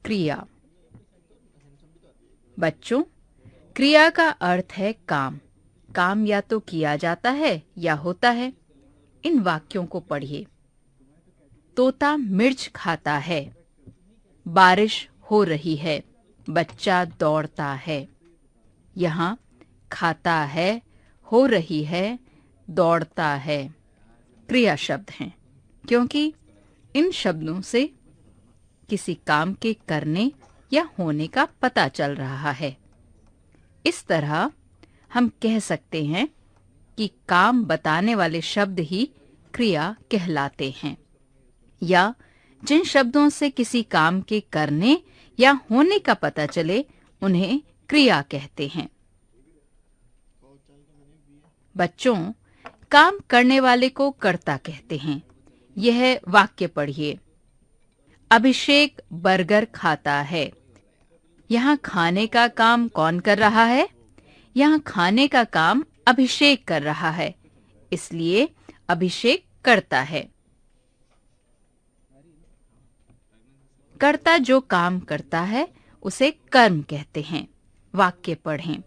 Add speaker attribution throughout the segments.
Speaker 1: क्रिया। बच्चों, क्रिया का अर्थ है काम। काम या तो किया जाता है या होता है। इन वाक्यों को पढ़िए। तोता मिर्च खाता है। बारिश हो रही है। बच्चा दौड़ता है। यहाँ खाता है, हो रही है, दौड़ता है क्रिया शब्द हैं, क्योंकि इन शब्दों से किसी काम के करने या होने का पता चल रहा है। इस तरह हम कह सकते हैं कि काम बताने वाले शब्द ही क्रिया कहलाते हैं, या जिन शब्दों से किसी काम के करने या होने का पता चले उन्हें क्रिया कहते हैं। बच्चों, काम करने वाले को कर्ता कहते हैं। यह वाक्य पढ़िए। अभिषेक बर्गर खाता है। यहाँ खाने का काम कौन कर रहा है? यहाँ खाने का काम अभिषेक कर रहा है, इसलिए अभिषेक करता है। कर्ता जो काम करता है उसे कर्म कहते हैं। वाक्य पढ़ें।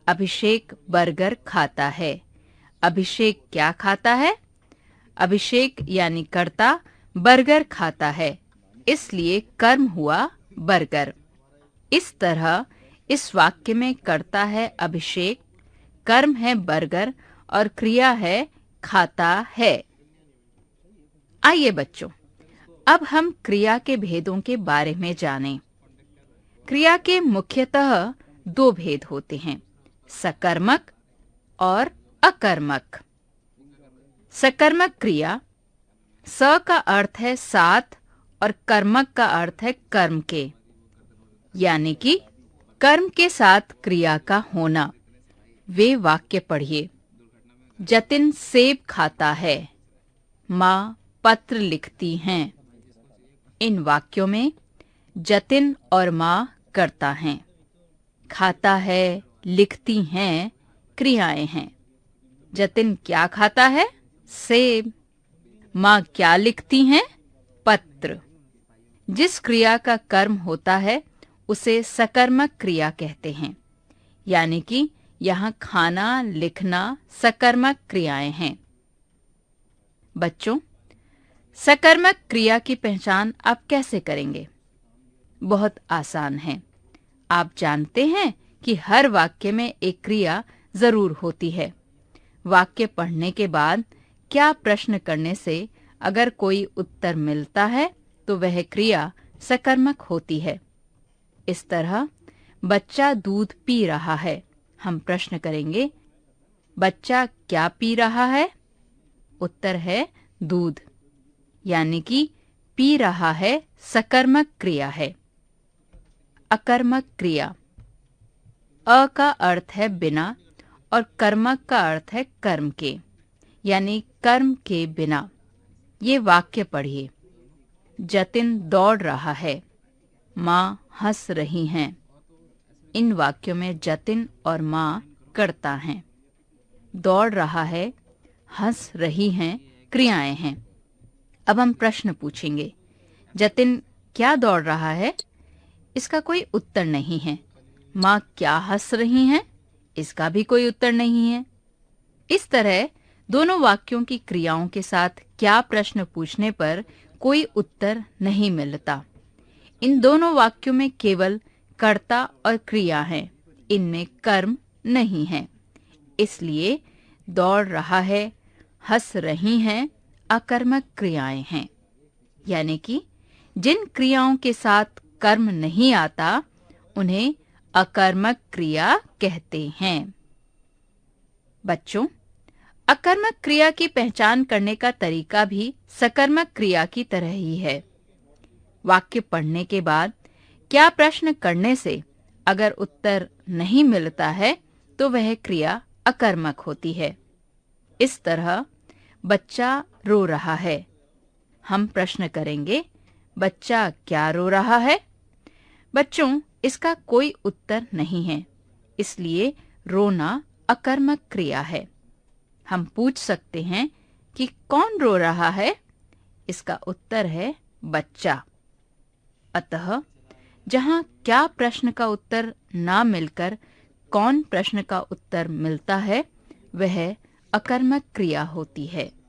Speaker 1: अभिषेक बर्गर खाता है। अभिषेक क्या खाता है? अभिषेक यानी कर्ता बर्गर खाता है, इसलिए कर्म हुआ बर्गर। इस तरह इस वाक्य में कर्ता है अभिषेक, कर्म है बर्गर और क्रिया है खाता है। आइए बच्चों, अब हम क्रिया के भेदों के बारे में जानें। क्रिया के मुख्यतः दो भेद होते हैं, सकर्मक और अकर्मक। सकर्मक क्रिया, स का अर्थ है साथ और कर्मक का अर्थ है कर्म के, यानी कि कर्म के साथ क्रिया का होना। वे वाक्य पढ़िए। जतिन सेब खाता है। माँ पत्र लिखती हैं। इन वाक्यों में जतिन और माँ कर्ता हैं। खाता है, लिखती हैं क्रियाएं हैं। जतिन क्या खाता है? सेब। माँ क्या लिखती हैं? पत्र। जिस क्रिया का कर्म होता है उसे सकर्मक क्रिया कहते हैं, यानी कि यहाँ खाना, लिखना सकर्मक क्रियाएं हैं। बच्चों, सकर्मक क्रिया की पहचान आप कैसे करेंगे? बहुत आसान है। आप जानते हैं कि हर वाक्य में एक क्रिया जरूर होती है। वाक्य पढ़ने के बाद क्या प्रश्न करने से अगर कोई उत्तर मिलता है तो वह क्रिया सकर्मक होती है। इस तरह बच्चा दूध पी रहा है। हम प्रश्न करेंगे, बच्चा क्या पी रहा है? उत्तर है दूध, यानी कि पी रहा है सकर्मक क्रिया है। अकर्मक क्रिया, अ का अर्थ है बिना और कर्मक का अर्थ है कर्म के, यानी कर्म के बिना। ये वाक्य पढ़िए। जतिन दौड़ रहा है। माँ हंस रही हैं। इन वाक्यों में जतिन और माँ कर्ता हैं। दौड़ रहा है, हंस रही हैं क्रियाएं हैं। अब हम प्रश्न पूछेंगे, जतिन क्या दौड़ रहा है? इसका कोई उत्तर नहीं है। माँ क्या हंस रही हैं? इसका भी कोई उत्तर नहीं है। इस तरह दोनों वाक्यों की क्रियाओं के साथ क्या प्रश्न पूछने पर कोई उत्तर नहीं मिलता। इन दोनों वाक्यों में केवल कर्ता और क्रिया है, इनमें कर्म नहीं है। इसलिए दौड़ रहा है, हंस रही हैं अकर्मक क्रियाएं हैं, यानी कि जिन क्रियाओं के साथ कर्म नहीं आता उन्हें अकर्मक क्रिया कहते हैं। बच्चों, अकर्मक क्रिया की पहचान करने का तरीका भी सकर्मक क्रिया की तरह ही है। वाक्य पढ़ने के बाद क्या प्रश्न करने से अगर उत्तर नहीं मिलता है तो वह क्रिया अकर्मक होती है। इस तरह बच्चा रो रहा है। हम प्रश्न करेंगे, बच्चा क्या रो रहा है? बच्चों, इसका कोई उत्तर नहीं है, इसलिए रोना अकर्मक क्रिया है। हम पूछ सकते हैं कि कौन रो रहा है? इसका उत्तर है बच्चा। अतः जहाँ क्या प्रश्न का उत्तर ना मिलकर कौन प्रश्न का उत्तर मिलता है, वह अकर्मक क्रिया होती है।